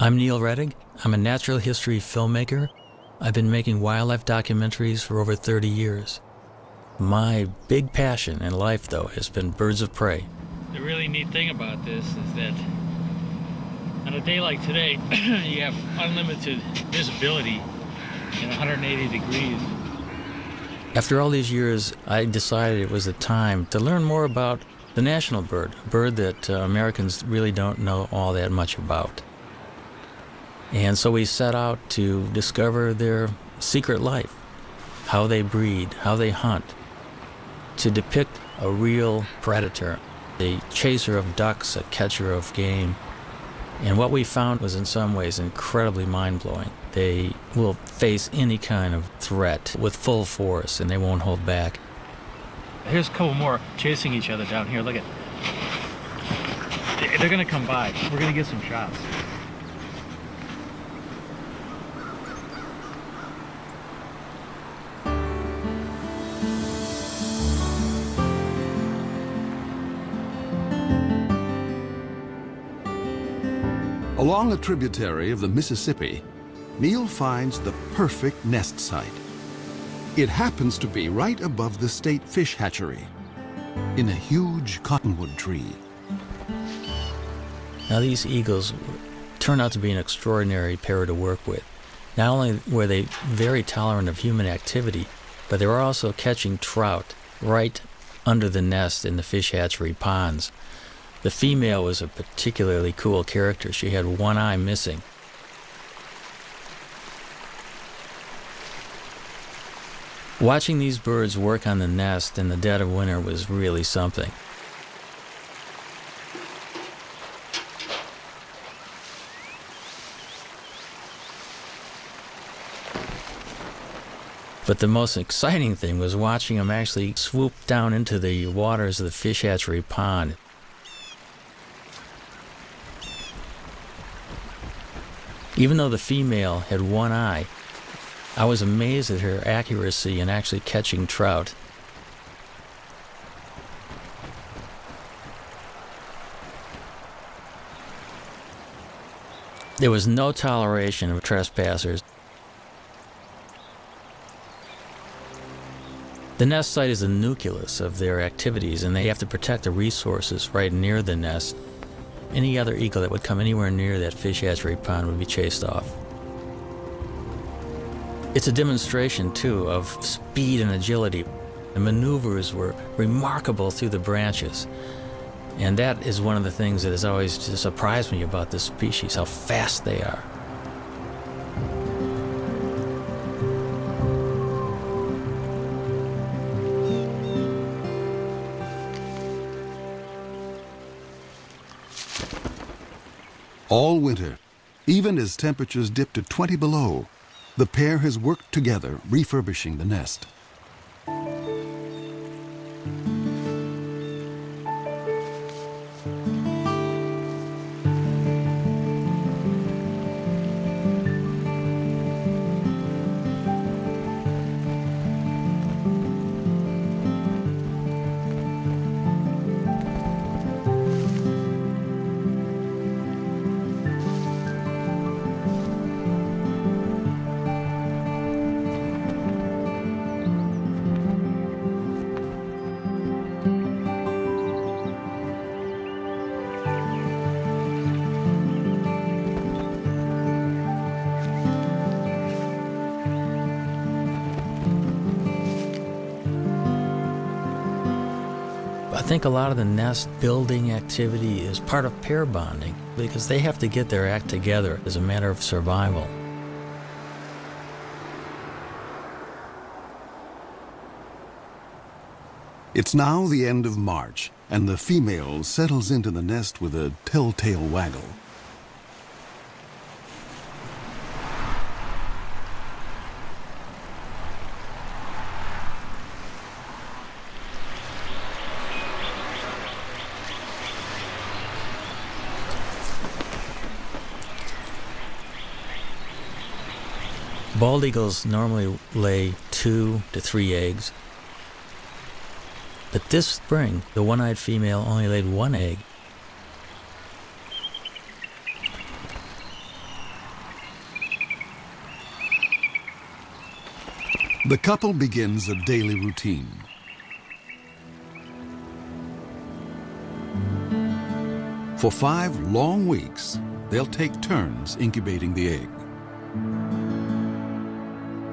I'm Neil Reddick. I'm a natural history filmmaker. I've been making wildlife documentaries for over 30 years. My big passion in life, though, has been birds of prey. The really neat thing about this is that on a day like today, you have unlimited visibility in 180 degrees. After all these years, I decided it was the time to learn more about the national bird, a bird that Americans really don't know all that much about. And so we set out to discover their secret life, how they breed, how they hunt, to depict a real predator, a chaser of ducks, a catcher of game. And what we found was in some ways incredibly mind-blowing. They will face any kind of threat with full force, and they won't hold back. Here's a couple more chasing each other down here. Look at, they're gonna come by. We're gonna get some shots. Along a tributary of the Mississippi, Neil finds the perfect nest site. It happens to be right above the state fish hatchery, in a huge cottonwood tree. Now these eagles turned out to be an extraordinary pair to work with. Not only were they very tolerant of human activity, but they were also catching trout right under the nest in the fish hatchery ponds. The female was a particularly cool character. She had one eye missing. Watching these birds work on the nest in the dead of winter was really something. But the most exciting thing was watching them actually swoop down into the waters of the fish hatchery pond. Even though the female had one eye, I was amazed at her accuracy in actually catching trout. There was no toleration of trespassers. The nest site is the nucleus of their activities, and they have to protect the resources right near the nest. Any other eagle that would come anywhere near that fish hatchery pond would be chased off. It's a demonstration, too, of speed and agility. The maneuvers were remarkable through the branches. And that is one of the things that has always just surprised me about this species, how fast they are. All winter, even as temperatures dip to 20 below, the pair has worked together refurbishing the nest. I think a lot of the nest building activity is part of pair bonding because they have to get their act together as a matter of survival. It's now the end of March, and the female settles into the nest with a telltale waggle. Bald eagles normally lay 2 to 3 eggs. But this spring, the one-eyed female only laid 1 egg. The couple begins a daily routine. For 5 long weeks, they'll take turns incubating the egg.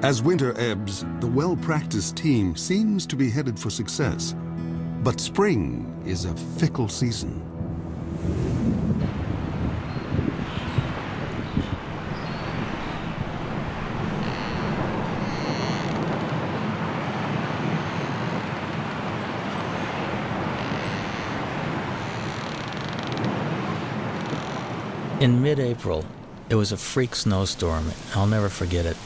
As winter ebbs, the well-practiced team seems to be headed for success. But spring is a fickle season. In mid-April, it was a freak snowstorm. I'll never forget it.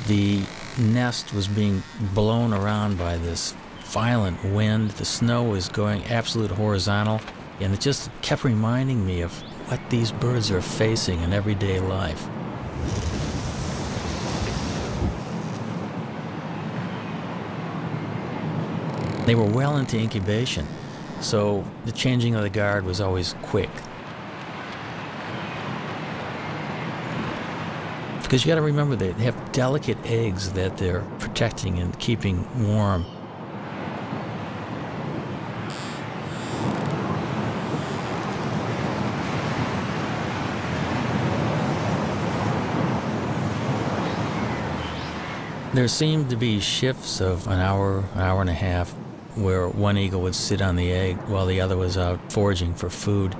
The nest was being blown around by this violent wind. The snow was going absolute horizontal, and it just kept reminding me of what these birds are facing in everyday life. They were well into incubation, so the changing of the guard was always quick. Because you got to remember, they have delicate eggs that they're protecting and keeping warm. There seemed to be shifts of an hour and a half, where one eagle would sit on the egg while the other was out foraging for food.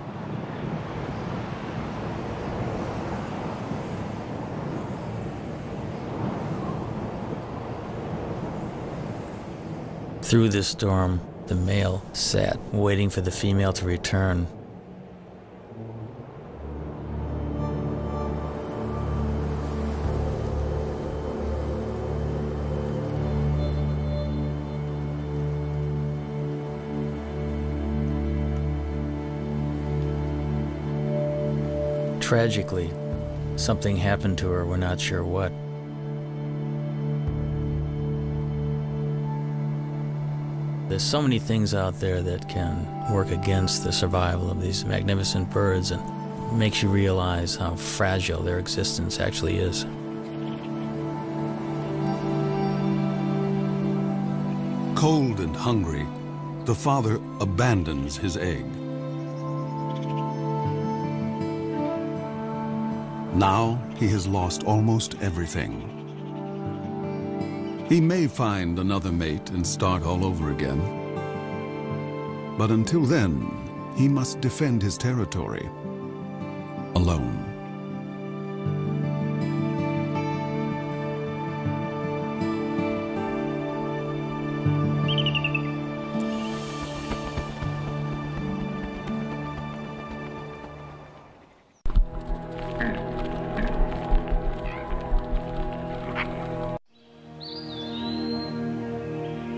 Through this storm, the male sat, waiting for the female to return. Tragically, something happened to her, we're not sure what. There's so many things out there that can work against the survival of these magnificent birds, and makes you realize how fragile their existence actually is. Cold and hungry, the father abandons his egg. Now he has lost almost everything. He may find another mate and start all over again. But until then, he must defend his territory alone.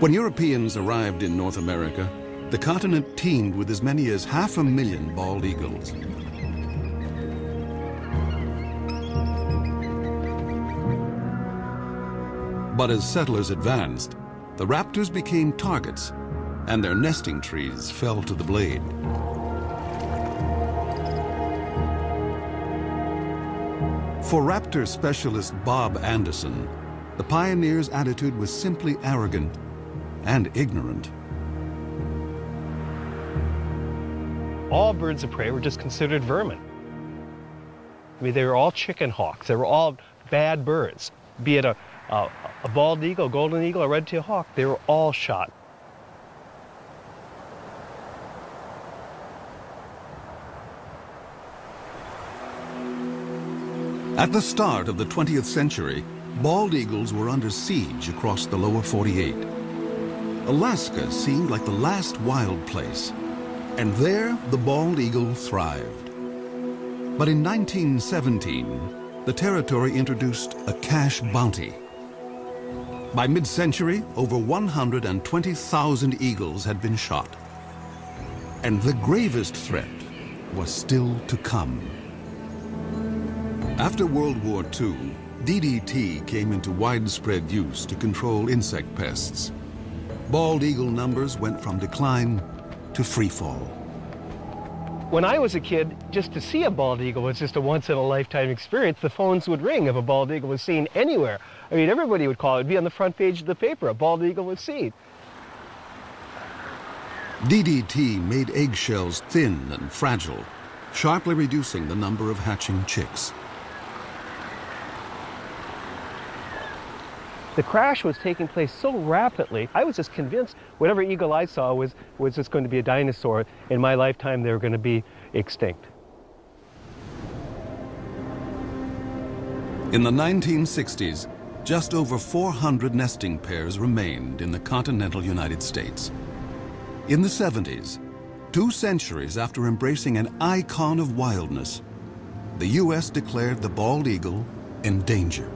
When Europeans arrived in North America, the continent teemed with as many as 500,000 bald eagles. But as settlers advanced, the raptors became targets, and their nesting trees fell to the blade. For raptor specialist Bob Anderson, the pioneers' attitude was simply arrogant and ignorant. All birds of prey were just considered vermin. I mean, they were all chicken hawks. They were all bad birds. Be it a bald eagle, golden eagle, or red-tailed hawk, they were all shot. At the start of the 20th century, bald eagles were under siege across the lower 48. Alaska seemed like the last wild place, and there the bald eagle thrived. But in 1917, the territory introduced a cash bounty. By mid-century, over 120,000 eagles had been shot. And the gravest threat was still to come. After World War II, DDT came into widespread use to control insect pests. Bald eagle numbers went from decline to free fall. When I was a kid, just to see a bald eagle was just a once-in-a-lifetime experience. The phones would ring if a bald eagle was seen anywhere. I mean, everybody would call it. It'd be on the front page of the paper. A bald eagle was seen. DDT made eggshells thin and fragile, sharply reducing the number of hatching chicks. The crash was taking place so rapidly, I was just convinced whatever eagle I saw was just going to be a dinosaur. In my lifetime, they were going to be extinct. In the 1960s, just over 400 nesting pairs remained in the continental United States. In the 70s, 2 centuries after embracing an icon of wildness, the U.S. declared the bald eagle endangered.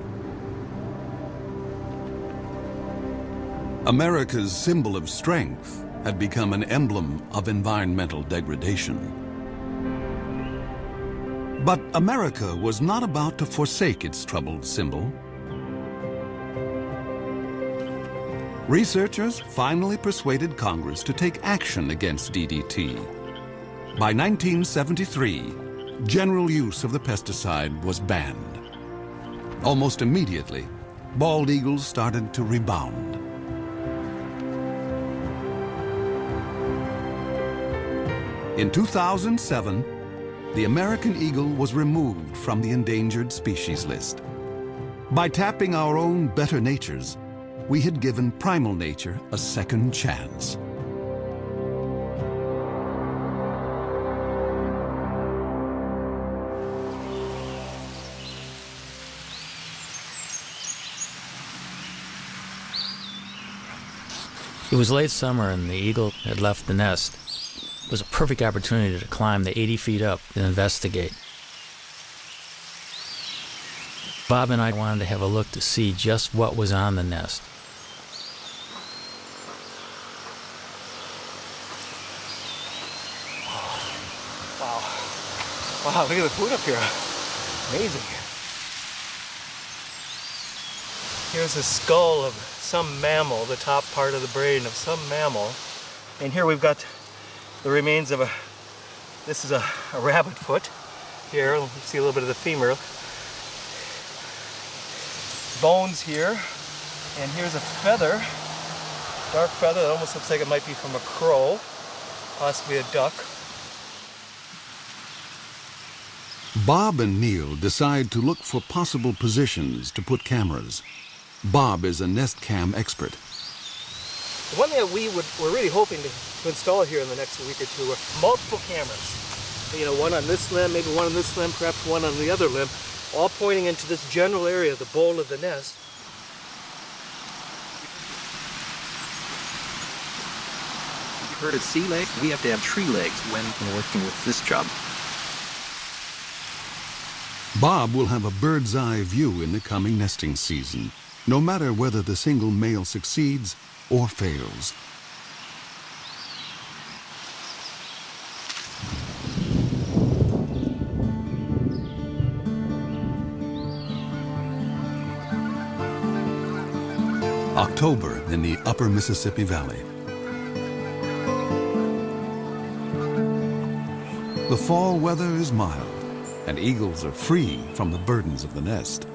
America's symbol of strength had become an emblem of environmental degradation. But America was not about to forsake its troubled symbol. Researchers finally persuaded Congress to take action against DDT. By 1973, general use of the pesticide was banned. Almost immediately, bald eagles started to rebound. In 2007, the American eagle was removed from the endangered species list. By tapping our own better natures, we had given primal nature a second chance. It was late summer and the eagle had left the nest. It was a perfect opportunity to climb the 80 feet up and investigate. Bob and I wanted to have a look to see just what was on the nest. Wow. Wow, look at the food up here. Amazing. Here's a skull of some mammal, the top part of the brain of some mammal. And here we've got the remains of this is a rabbit foot. Here, you see a little bit of the femur. Bones here. And here's a feather, dark feather that almost looks like it might be from a crow, possibly a duck. Bob and Neil decide to look for possible positions to put cameras. Bob is a nest cam expert. The one that we're really hoping to install here in the next week or two are multiple cameras. You know, one on this limb, maybe one on this limb, perhaps one on the other limb, all pointing into this general area, the bowl of the nest. You've heard of sea legs? We have to have tree legs when working with this job. Bob will have a bird's eye view in the coming nesting season, no matter whether the single male succeeds or fails. October in the upper Mississippi Valley. The fall weather is mild, and eagles are free from the burdens of the nest.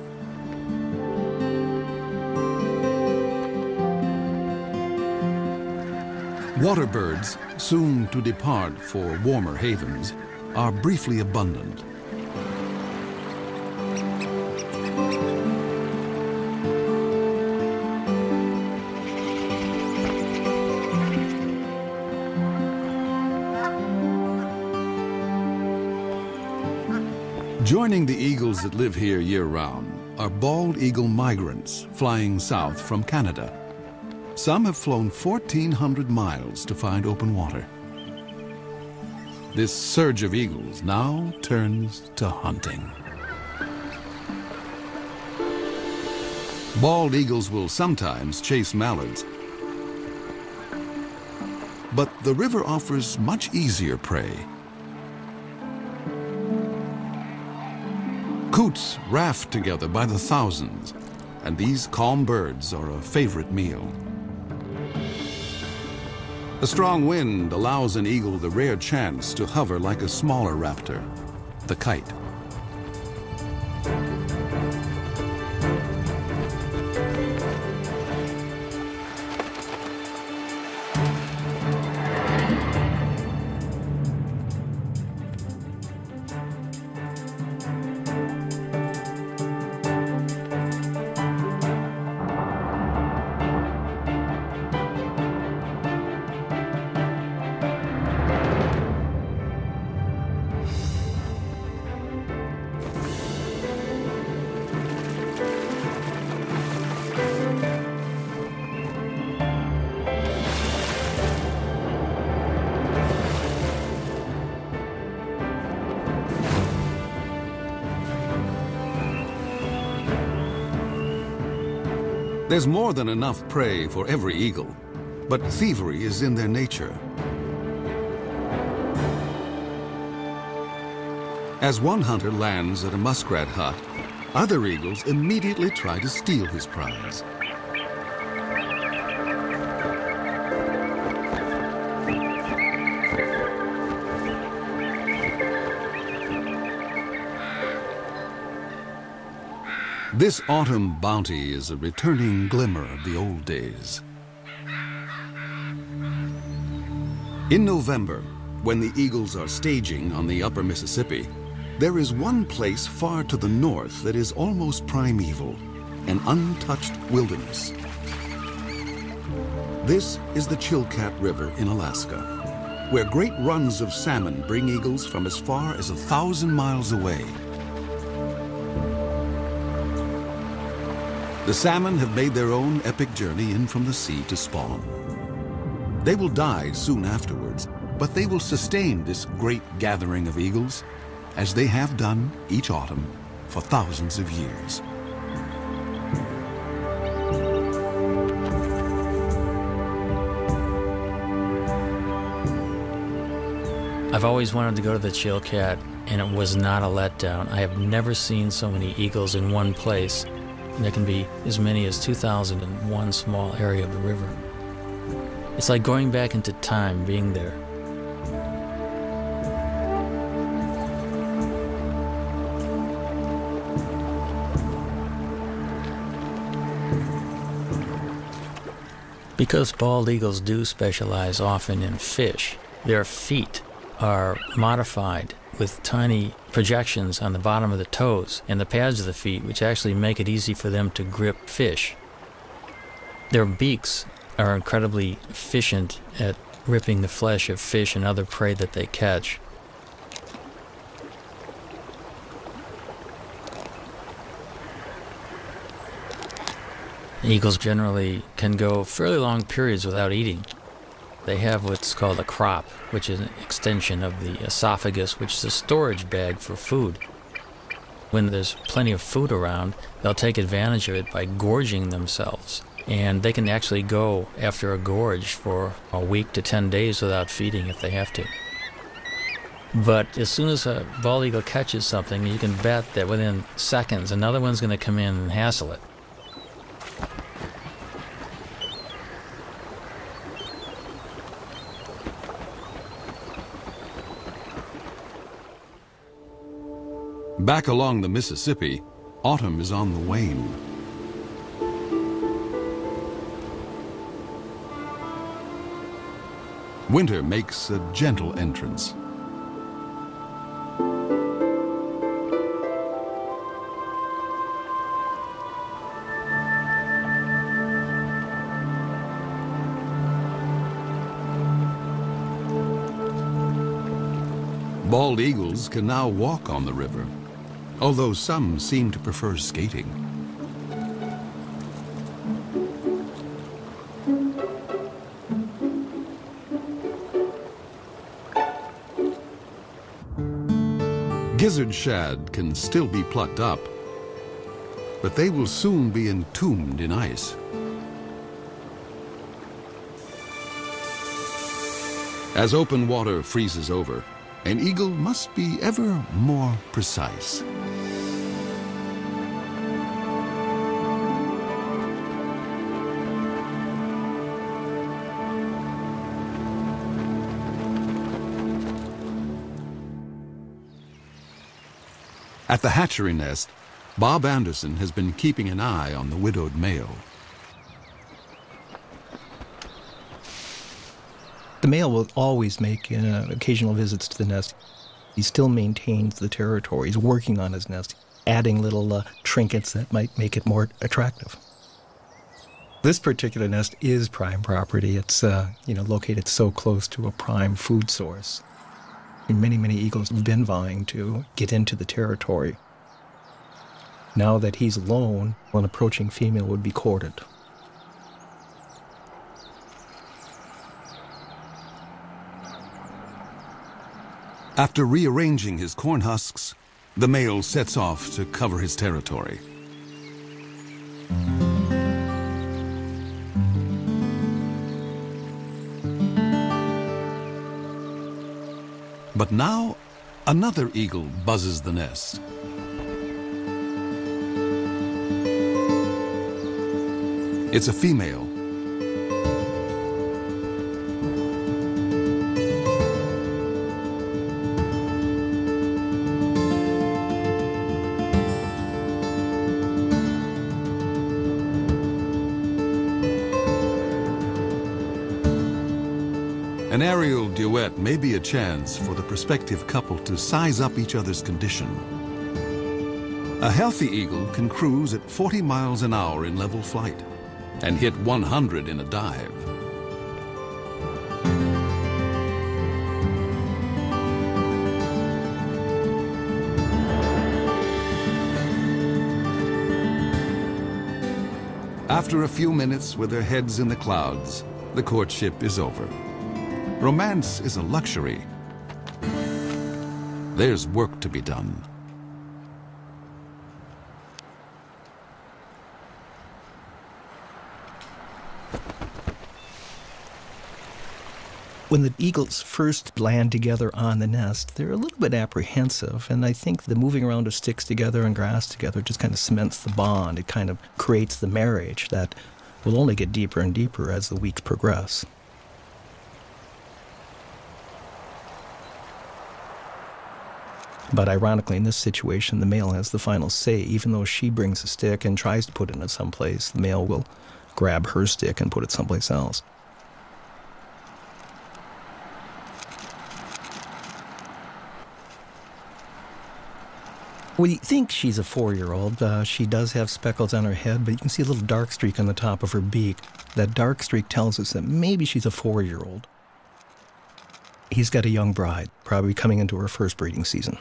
Water birds, soon to depart for warmer havens, are briefly abundant. Joining the eagles that live here year-round are bald eagle migrants flying south from Canada. Some have flown 1,400 miles to find open water. This surge of eagles now turns to hunting. Bald eagles will sometimes chase mallards, but the river offers much easier prey. Coots raft together by the thousands, and these calm birds are a favorite meal. A strong wind allows an eagle the rare chance to hover like a smaller raptor, the kite. There's more than enough prey for every eagle, but thievery is in their nature. As one hunter lands at a muskrat hut, other eagles immediately try to steal his prize. This autumn bounty is a returning glimmer of the old days. In November, when the eagles are staging on the upper Mississippi, there is one place far to the north that is almost primeval, an untouched wilderness. This is the Chilkat River in Alaska, where great runs of salmon bring eagles from as far as 1,000 miles away. The salmon have made their own epic journey in from the sea to spawn. They will die soon afterwards, but they will sustain this great gathering of eagles, as they have done each autumn for thousands of years. I've always wanted to go to the Chilkat, and it was not a letdown. I have never seen so many eagles in one place. There can be as many as 2,000 in one small area of the river. It's like going back into time being there. Because bald eagles do specialize often in fish, their feet are modified with tiny projections on the bottom of the toes and the pads of the feet, which actually make it easy for them to grip fish. Their beaks are incredibly efficient at ripping the flesh of fish and other prey that they catch. Eagles generally can go fairly long periods without eating. They have what's called a crop, which is an extension of the esophagus, which is a storage bag for food. When there's plenty of food around, they'll take advantage of it by gorging themselves. And they can actually go after a gorge for a week to 10 days without feeding if they have to. But as soon as a bald eagle catches something, you can bet that within seconds another one's going to come in and hassle it. Back along the Mississippi, autumn is on the wane. Winter makes a gentle entrance. Bald eagles can now walk on the river, although some seem to prefer skating. Gizzard shad can still be plucked up, but they will soon be entombed in ice. As open water freezes over, an eagle must be ever more precise. At the hatchery nest, Bob Anderson has been keeping an eye on the widowed male. The male will always make occasional visits to the nest. He still maintains the territory. He's working on his nest, adding little trinkets that might make it more attractive. This particular nest is prime property. It's located so close to a prime food source. And many eagles have been vying to get into the territory. Now that he's alone, an approaching female would be courted. After rearranging his corn husks, the male sets off to cover his territory. But now, another eagle buzzes the nest. It's a female. An aerial duet may be a chance for the prospective couple to size up each other's condition. A healthy eagle can cruise at 40 miles an hour in level flight and hit 100 in a dive. After a few minutes with their heads in the clouds, the courtship is over. Romance is a luxury. There's work to be done. When the eagles first land together on the nest, they're a little bit apprehensive, and I think the moving around of sticks together and grass together just kind of cements the bond. It kind of creates the marriage that will only get deeper and deeper as the weeks progress. But ironically, in this situation, the male has the final say. Even though she brings a stick and tries to put it in someplace, the male will grab her stick and put it someplace else. We think she's a 4-year-old. She does have speckles on her head, but you can see a little dark streak on the top of her beak. That dark streak tells us that maybe she's a 4-year-old. He's got a young bride, probably coming into her first breeding season.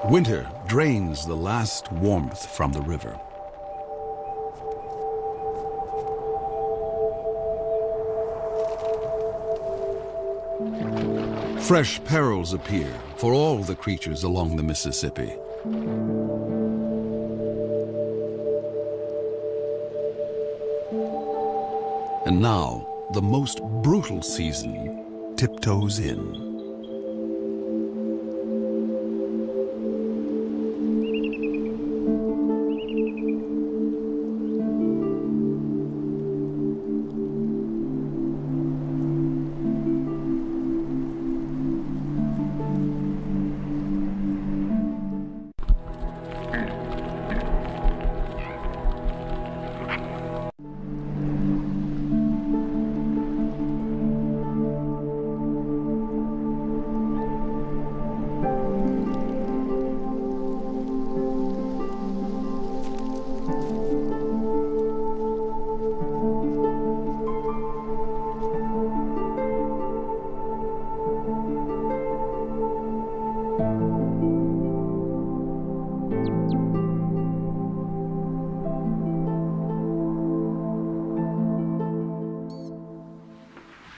Winter drains the last warmth from the river. Fresh perils appear for all the creatures along the Mississippi. And now, the most brutal season tiptoes in.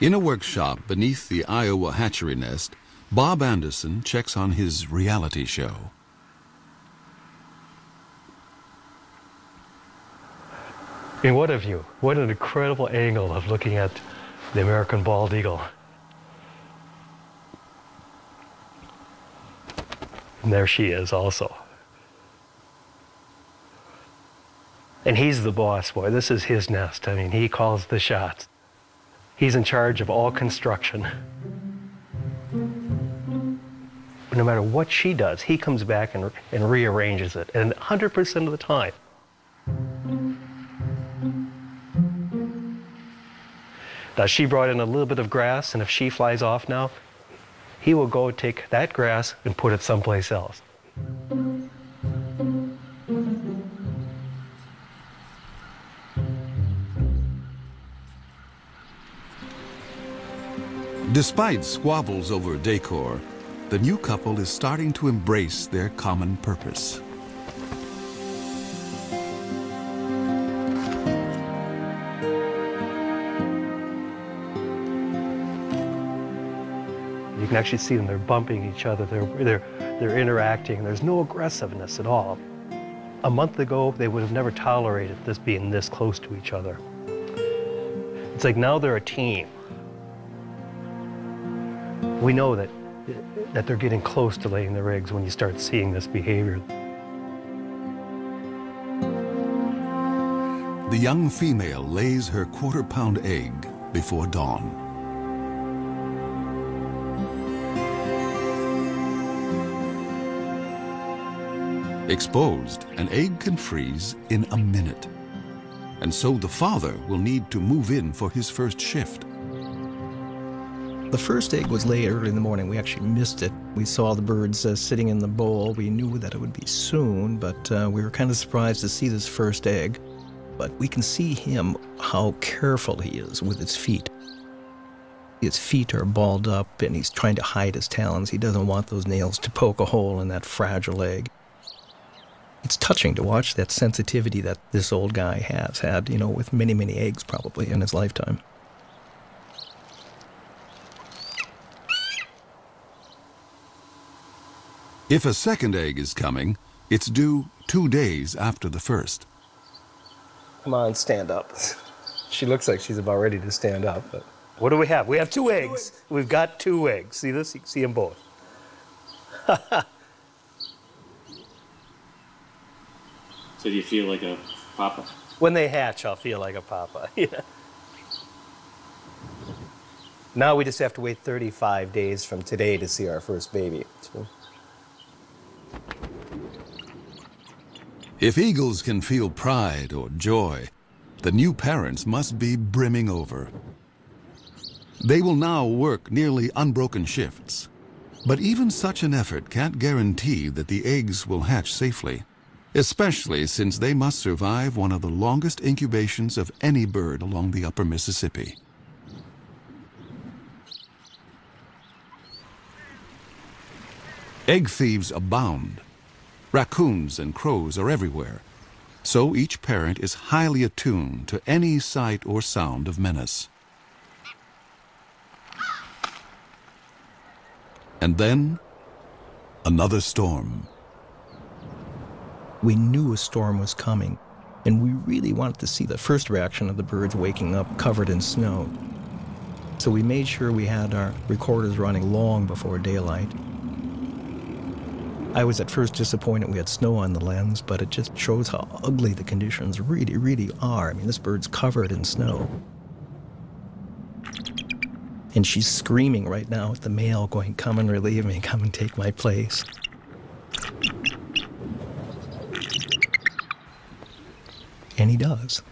In a workshop beneath the Iowa hatchery nest, Bob Anderson checks on his reality show. I mean, what a view. What an incredible angle of looking at the American bald eagle. And there she is also. And he's the boss, boy. This is his nest. I mean, he calls the shots. He's in charge of all construction. No matter what she does, he comes back and rearranges it, and 100% of the time. Now, she brought in a little bit of grass, and if she flies off now, he will go take that grass and put it someplace else. Despite squabbles over decor, the new couple is starting to embrace their common purpose. You can actually see them, they're bumping each other, they're interacting, there's no aggressiveness at all. A month ago, they would have never tolerated this being this close to each other. It's like now they're a team. We know that they're getting close to laying their eggs when you start seeing this behavior. The young female lays her quarter-pound egg before dawn. Exposed, an egg can freeze in a minute. And so the father will need to move in for his first shift. The first egg was laid early in the morning. We actually missed it. We saw the birds sitting in the bowl. We knew that it would be soon, but we were kind of surprised to see this first egg. But we can see him, how careful he is with his feet. His feet are balled up, and he's trying to hide his talons. He doesn't want those nails to poke a hole in that fragile egg. It's touching to watch that sensitivity that this old guy has had, you know, with many, many eggs probably in his lifetime. If a second egg is coming, it's due 2 days after the first. Come on, stand up. She looks like she's about ready to stand up. But what do we have? We have 2 eggs. We've got 2 eggs. See this? You can see them both. So do you feel like a papa? When they hatch, I'll feel like a papa. Yeah. Now we just have to wait 35 days from today to see our first baby. So. If eagles can feel pride or joy, the new parents must be brimming over. They will now work nearly unbroken shifts. But even such an effort can't guarantee that the eggs will hatch safely, especially since they must survive one of the longest incubations of any bird along the upper Mississippi. Egg thieves abound. Raccoons and crows are everywhere, so each parent is highly attuned to any sight or sound of menace. And then, another storm. We knew a storm was coming, and we really wanted to see the first reaction of the birds waking up covered in snow. So we made sure we had our recorders running long before daylight. I was at first disappointed we had snow on the lens, but it just shows how ugly the conditions really, really are. I mean, this bird's covered in snow. And she's screaming right now at the male, going, "Come and relieve me, come and take my place." And he does.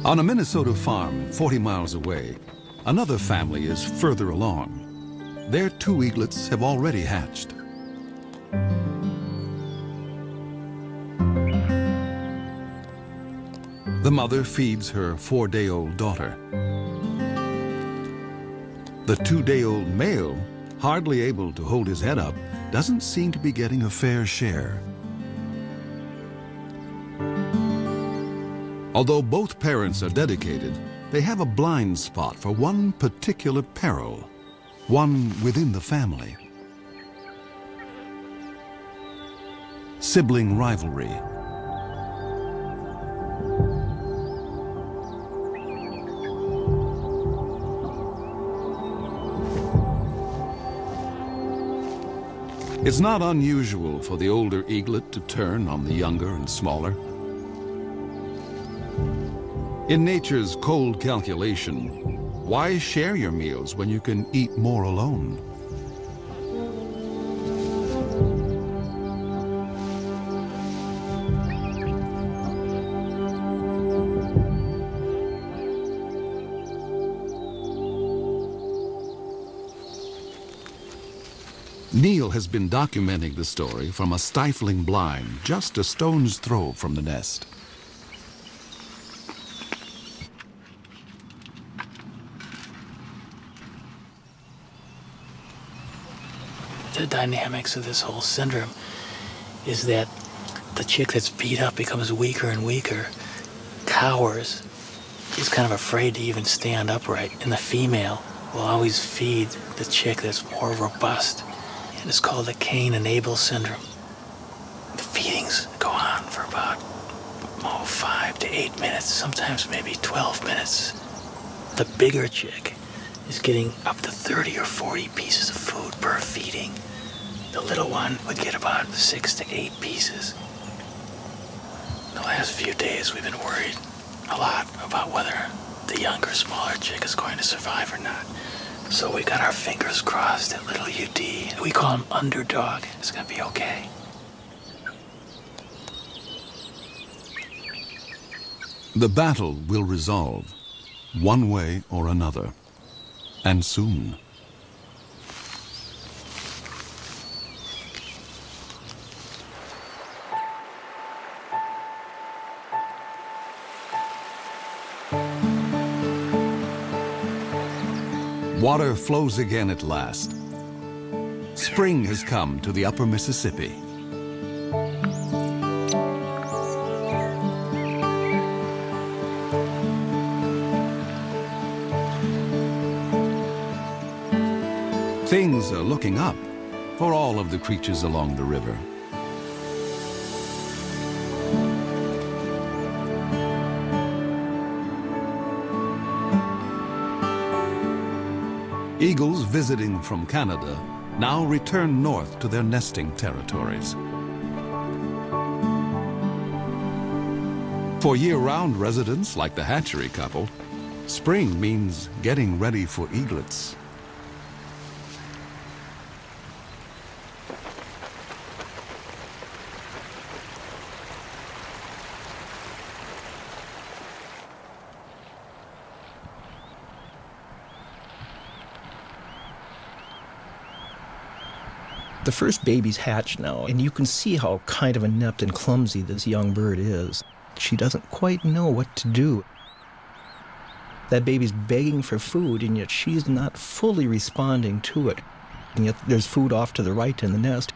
On a Minnesota farm 40 miles away, another family is further along. Their 2 eaglets have already hatched. The mother feeds her 4-day-old daughter. The 2-day-old male, hardly able to hold his head up, doesn't seem to be getting a fair share. Although both parents are dedicated, they have a blind spot for one particular peril, one within the family. Sibling rivalry. It's not unusual for the older eaglet to turn on the younger and smaller. In nature's cold calculation, why share your meals when you can eat more alone? Neil has been documenting the story from a stifling blind just a stone's throw from the nest. The dynamics of this whole syndrome is that the chick that's beat up becomes weaker and weaker, cowers, is kind of afraid to even stand upright, and the female will always feed the chick that's more robust. And it's called the Cain and Abel syndrome. The feedings go on for about 5 to 8 minutes, sometimes maybe 12 minutes. The bigger chick is getting up to 30 or 40 pieces of food per feeding. The little one would get about 6 to 8 pieces. The last few days we've been worried a lot about whether the younger, smaller chick is going to survive or not. So we got our fingers crossed that little UD, we call him Underdog, is gonna be okay. The battle will resolve, one way or another, and soon. Water flows again at last. Spring has come to the upper Mississippi. Things are looking up for all of the creatures along the river. Eagles visiting from Canada now return north to their nesting territories. For year-round residents like the hatchery couple, spring means getting ready for eaglets. The first babies hatch now, and you can see how kind of inept and clumsy this young bird is. She doesn't quite know what to do. That baby's begging for food, and yet she's not fully responding to it. And yet there's food off to the right in the nest.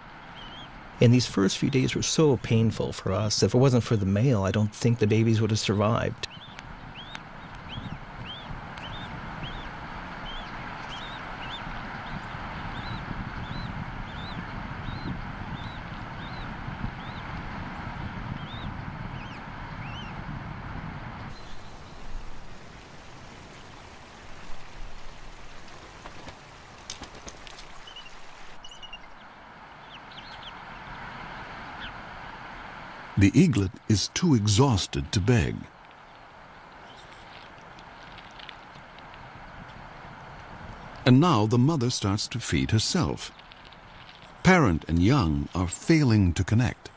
And these first few days were so painful for us. If it wasn't for the male, I don't think the babies would have survived. The eaglet is too exhausted to beg. And now the mother starts to feed herself. Parent and young are failing to connect.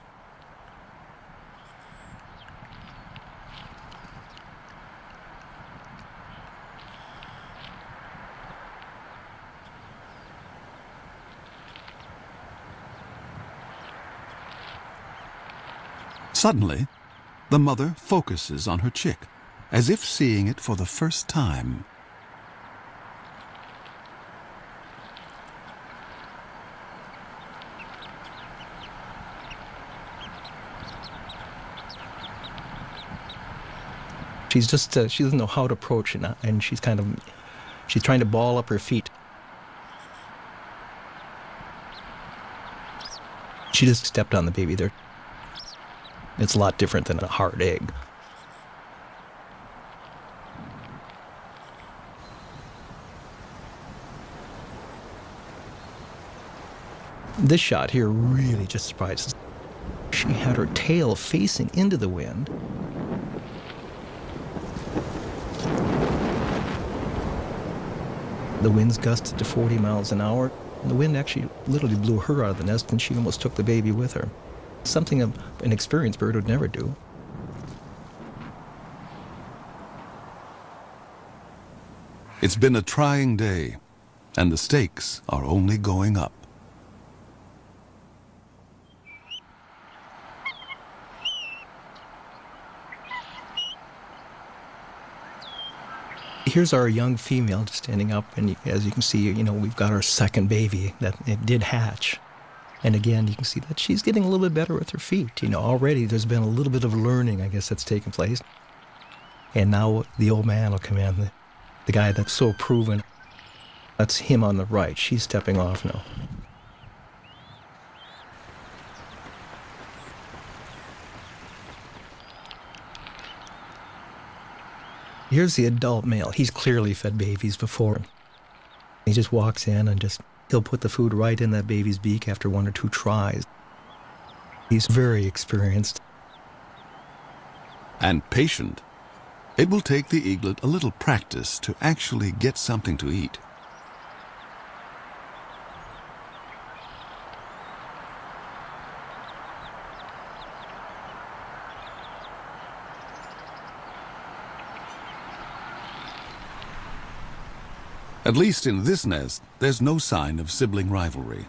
Suddenly, the mother focuses on her chick, as if seeing it for the first time. She's just, she doesn't know how to approach it, and she's trying to ball up her feet. She just stepped on the baby there. It's a lot different than a hard egg. This shot here really just surprises. She had her tail facing into the wind. The winds gusted to 40 miles an hour. And the wind actually literally blew her out of the nest, and she almost took the baby with her. Something an experienced bird would never do. It's been a trying day, and the stakes are only going up. Here's our young female just standing up, and as you can see, we've got our second baby that it did hatch. And again, you can see that she's getting a little bit better with her feet. Already there's been a little bit of learning, I guess, that's taken place. And now the old man will come in, the guy that's so proven. That's him on the right. She's stepping off now. Here's the adult male. He's clearly fed babies before. He just walks in and he'll put the food right in that baby's beak after 1 or 2 tries. He's very experienced. And patient. It will take the eaglet a little practice to actually get something to eat. At least in this nest, there's no sign of sibling rivalry.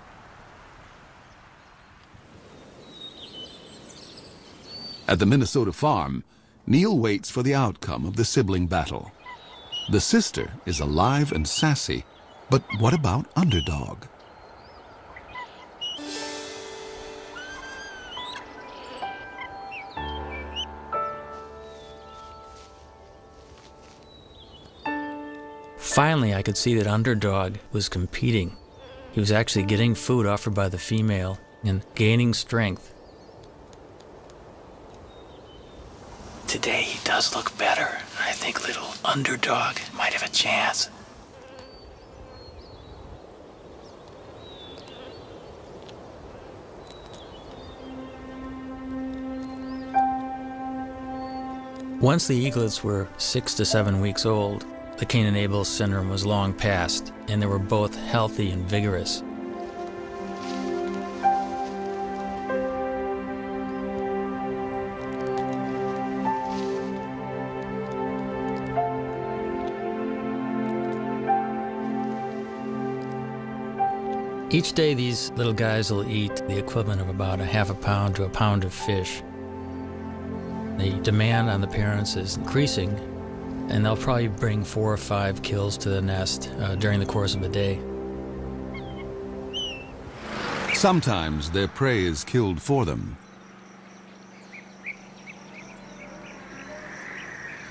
At the Minnesota farm, Neil waits for the outcome of the sibling battle. The sister is alive and sassy, but what about Underdog? Finally, I could see that Underdog was competing. He was actually getting food offered by the female and gaining strength. Today he does look better. I think little Underdog might have a chance. Once the eaglets were 6 to 7 weeks old, the Cain and Abel syndrome was long past, and they were both healthy and vigorous. Each day these little guys will eat the equivalent of about 1/2 pound to 1 pound of fish. The demand on the parents is increasing, and they'll probably bring 4 or 5 kills to the nest during the course of a day. Sometimes their prey is killed for them.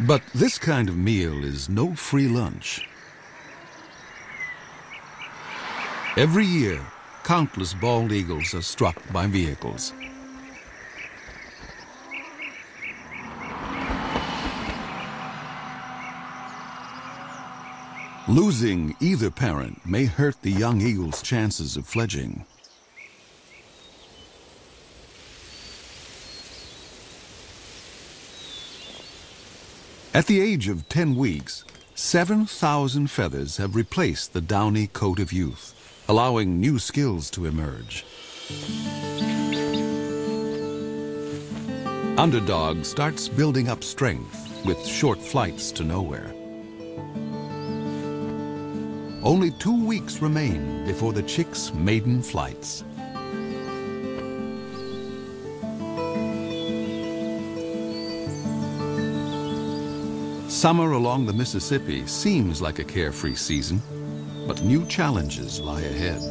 But this kind of meal is no free lunch. Every year, countless bald eagles are struck by vehicles. Losing either parent may hurt the young eagle's chances of fledging. At the age of 10 weeks, 7,000 feathers have replaced the downy coat of youth, allowing new skills to emerge. Underdog starts building up strength with short flights to nowhere. Only 2 weeks remain before the chick's maiden flights. Summer along the Mississippi seems like a carefree season, but new challenges lie ahead.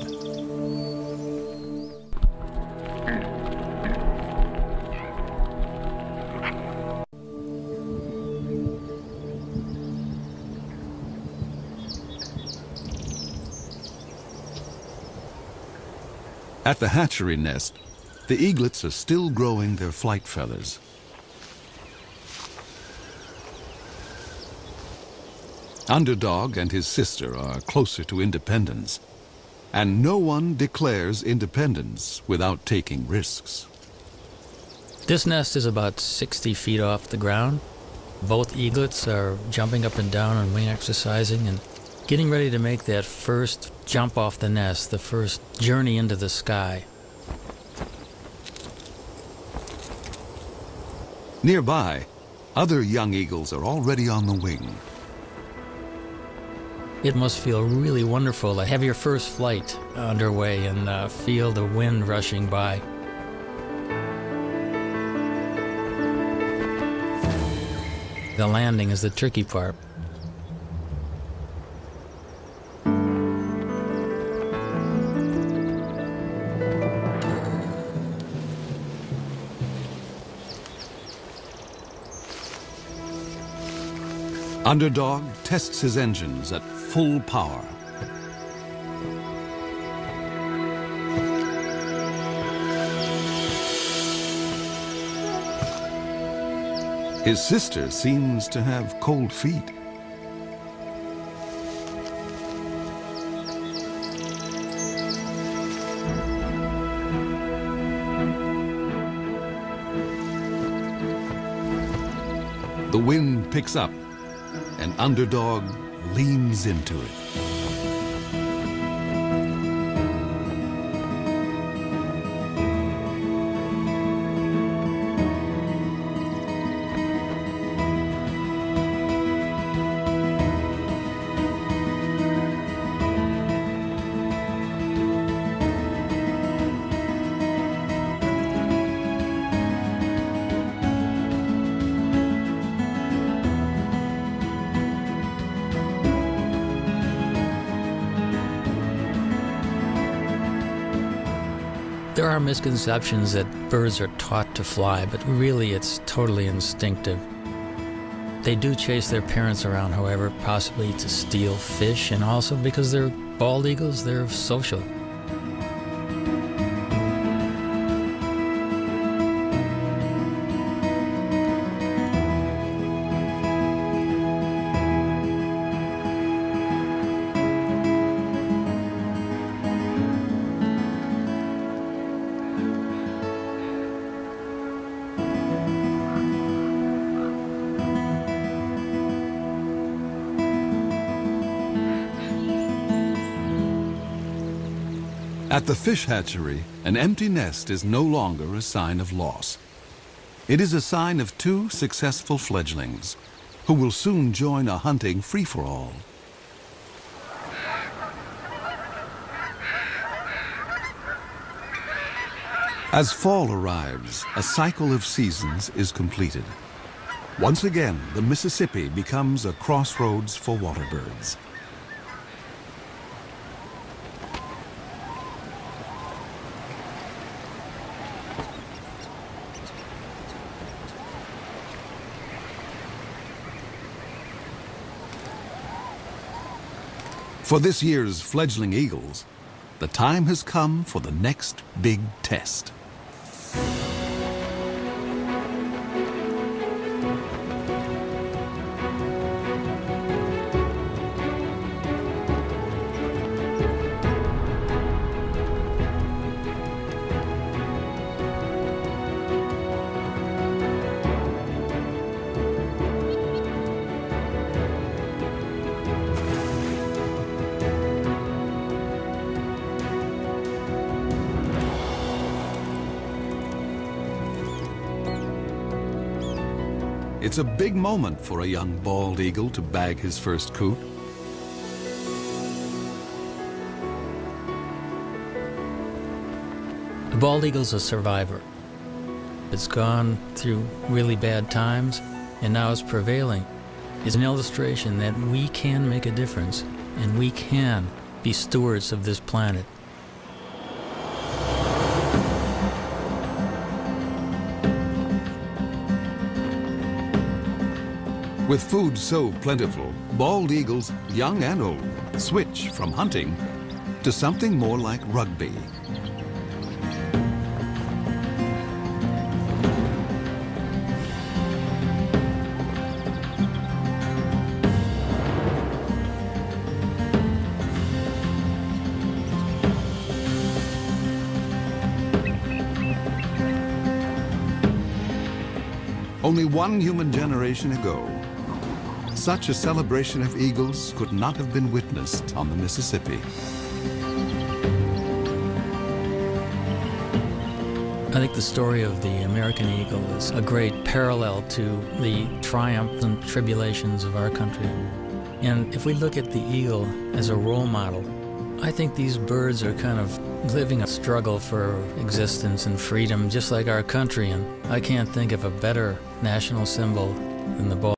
At the hatchery nest, the eaglets are still growing their flight feathers. Underdog and his sister are closer to independence, And no one declares independence without taking risks. This nest is about 60 feet off the ground. Both eaglets are jumping up and down and wing exercising and getting ready to make that first jump off the nest, the first journey into the sky. Nearby, other young eagles are already on the wing. It must feel really wonderful to have your first flight underway and feel the wind rushing by. The landing is the tricky part. Underdog tests his engines at full power. His sister seems to have cold feet. The wind picks up, and Underdog leans into it. There are misconceptions that birds are taught to fly, but really it's totally instinctive. They do chase their parents around, however, possibly to steal fish, and also because they're bald eagles, they're social. At the fish hatchery, an empty nest is no longer a sign of loss. It is a sign of two successful fledglings who will soon join a hunting free-for-all. As fall arrives, a cycle of seasons is completed. Once again, the Mississippi becomes a crossroads for water birds. For this year's fledgling eagles, the time has come for the next big test. It's a big moment for a young bald eagle to bag his first coot. The bald eagle's a survivor. It's gone through really bad times, and now it's prevailing. It's an illustration that we can make a difference, and we can be stewards of this planet. With food so plentiful, bald eagles, young and old, switch from hunting to something more like rugby. Only one human generation ago, such a celebration of eagles could not have been witnessed on the Mississippi. I think the story of the American eagle is a great parallel to the triumphs and tribulations of our country. And if we look at the eagle as a role model, I think these birds are kind of living a struggle for existence and freedom, just like our country. And I can't think of a better national symbol than the bald